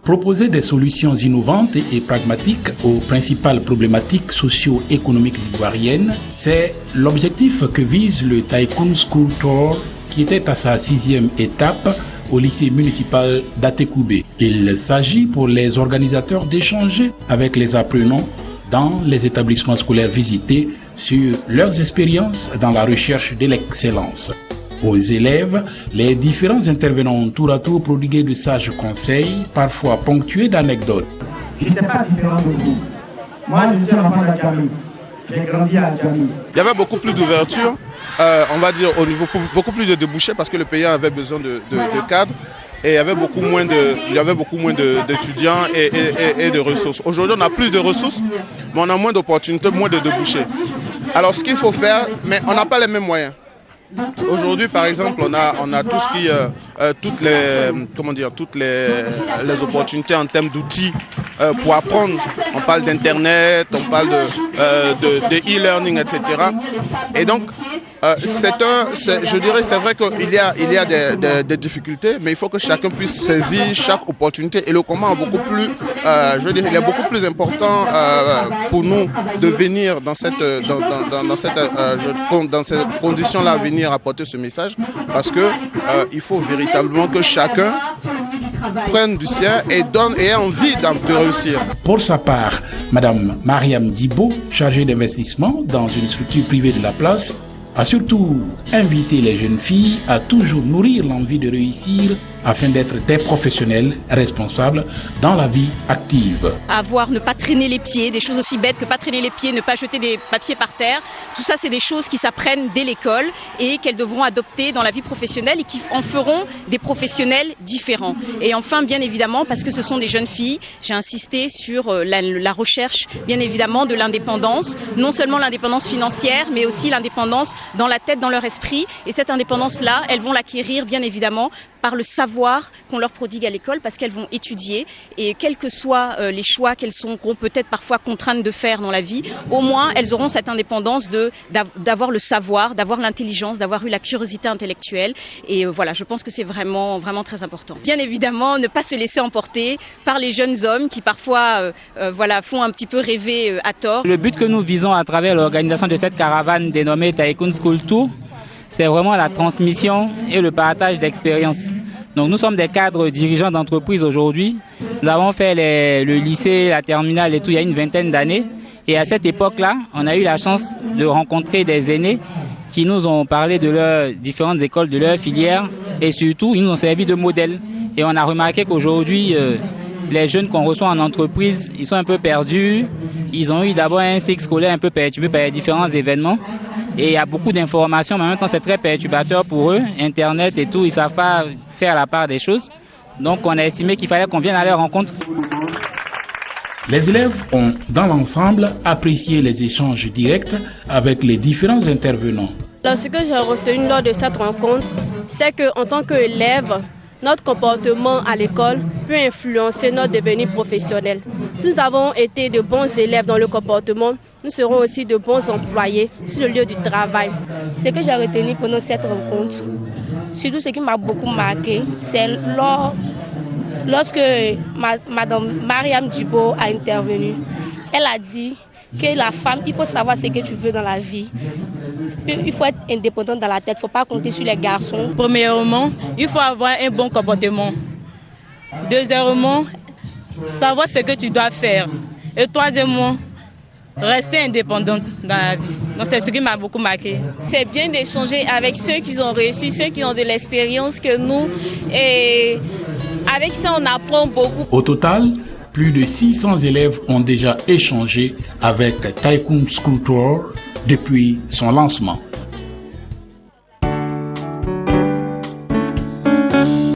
Proposer des solutions innovantes et pragmatiques aux principales problématiques socio-économiques ivoiriennes, c'est l'objectif que vise le Tycoon School Tour qui était à sa 6e étape au lycée municipal d'Atekoubé. Il s'agit pour les organisateurs d'échanger avec les apprenants dans les établissements scolaires visités sur leurs expériences dans la recherche de l'excellence. Aux élèves, les différents intervenants ont tour à tour prodigué de sages conseils, parfois ponctués d'anecdotes. Je n'étais pas différent de vous. Moi, je suis l'enfant d'Adjamé. J'ai grandi à Adjamé. Il y avait beaucoup plus d'ouverture, on va dire au niveau beaucoup plus de débouchés parce que le pays avait besoin de cadres et il y avait beaucoup moins d'étudiants et de ressources. Aujourd'hui, on a plus de ressources, mais on a moins d'opportunités, moins de débouchés. Alors, ce qu'il faut faire, mais on n'a pas les mêmes moyens. Aujourd'hui, par exemple, on a tout ce qui, toutes les opportunités en termes d'outils pour apprendre. On parle d'internet, on parle de e-learning, etc. Et donc, je dirais, c'est vrai qu'il y a des difficultés, mais il faut que chacun puisse saisir chaque opportunité. Et le commun est beaucoup plus, il est beaucoup plus important pour nous de venir dans ces conditions-là, venir apporter ce message, parce que il faut véritablement que chacun prenne du sien et ait envie de réussir. Pour sa part, Madame Mariam Dibo, chargée d'investissement dans une structure privée de la place, a surtout invité les jeunes filles à toujours nourrir l'envie de réussir afin d'être des professionnels responsables dans la vie active. Ne pas traîner les pieds, des choses aussi bêtes que pas traîner les pieds, ne pas jeter des papiers par terre. Tout ça, c'est des choses qui s'apprennent dès l'école et qu'elles devront adopter dans la vie professionnelle et qui en feront des professionnels différents. Et enfin, bien évidemment, parce que ce sont des jeunes filles, j'ai insisté sur la recherche, bien évidemment, de l'indépendance. Non seulement l'indépendance financière, mais aussi l'indépendance dans la tête, dans leur esprit. Et cette indépendance-là, elles vont l'acquérir, bien évidemment, par le savoir qu'on leur prodigue à l'école, parce qu'elles vont étudier et quels que soient les choix qu'elles seront peut-être parfois contraintes de faire dans la vie, au moins elles auront cette indépendance d'avoir le savoir, d'avoir l'intelligence, d'avoir eu la curiosité intellectuelle et voilà, je pense que c'est vraiment très important. Bien évidemment, ne pas se laisser emporter par les jeunes hommes qui parfois font un petit peu rêver à tort. Le but que nous visons à travers l'organisation de cette caravane dénommée Tycoon School Tour, c'est vraiment la transmission et le partage d'expériences. Donc nous sommes des cadres dirigeants d'entreprise aujourd'hui. Nous avons fait le lycée, la terminale et tout il y a une 20aine d'années. Et à cette époque-là, on a eu la chance de rencontrer des aînés qui nous ont parlé de leurs différentes écoles, de leurs filières. Et surtout, ils nous ont servi de modèle. Et on a remarqué qu'aujourd'hui, les jeunes qu'on reçoit en entreprise, ils sont un peu perdus. Ils ont eu d'abord un cycle scolaire un peu perturbé par les différents événements. Et il y a beaucoup d'informations, mais en même temps, c'est très perturbateur pour eux. Internet et tout, ils ne savent pas faire la part des choses. Donc, on a estimé qu'il fallait qu'on vienne à leur rencontre. Les élèves ont, dans l'ensemble, apprécié les échanges directs avec les différents intervenants. Alors, ce que j'ai retenu lors de cette rencontre, c'est qu'en tant qu'élève, notre comportement à l'école peut influencer notre devenir professionnel. Nous avons été de bons élèves dans le comportement, nous serons aussi de bons employés sur le lieu du travail. Ce que j'ai retenu pendant cette rencontre, surtout ce qui m'a beaucoup marqué, c'est lorsque Madame Mariam Dibo a intervenu. Elle a dit que la femme, il faut savoir ce que tu veux dans la vie. Il faut être indépendant dans la tête, il ne faut pas compter sur les garçons. Premièrement, il faut avoir un bon comportement. Deuxièmement, savoir ce que tu dois faire. Et troisièmement, rester indépendante dans la vie. Donc c'est ce qui m'a beaucoup marqué. C'est bien d'échanger avec ceux qui ont réussi, ceux qui ont de l'expérience que nous. Et avec ça, on apprend beaucoup. Au total, plus de 600 élèves ont déjà échangé avec Tycoon School Tour depuis son lancement.